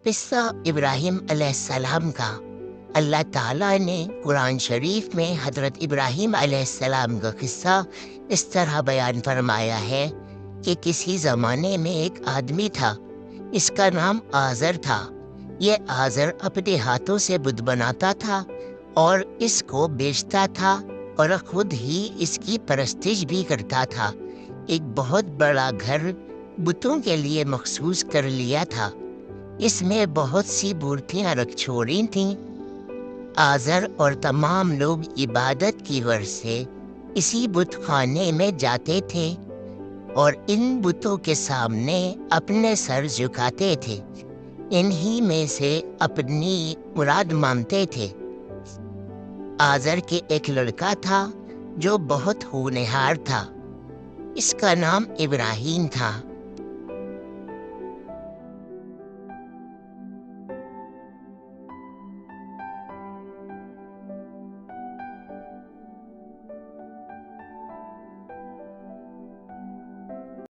قصہ ابراہیم علیہ السلام کا۔ اللہ تعالیٰ نے قرآن شریف میں حضرت ابراہیم علیہ السلام کا قصہ اس طرح بیان فرمایا ہے کہ کسی زمانے میں ایک آدمی تھا، اس کا نام آزر تھا۔ یہ آزر اپنے ہاتھوں سے بت بناتا تھا اور اس کو بیچتا تھا اور خود ہی اس کی پرستش بھی کرتا تھا۔ ایک بہت بڑا گھر بتوں کے لیے مخصوص کر لیا تھا، اس میں بہت سی مورتیاں رکھ چھوڑی تھیں۔ آزر اور تمام لوگ عبادت کی غرض سے اسی بت خانے میں جاتے تھے اور ان بتوں کے سامنے اپنے سر جھکاتے تھے، انہی میں سے اپنی مراد مانگتے تھے۔ آزر کے ایک لڑکا تھا جو بہت ہونہار تھا، اس کا نام ابراہیم تھا۔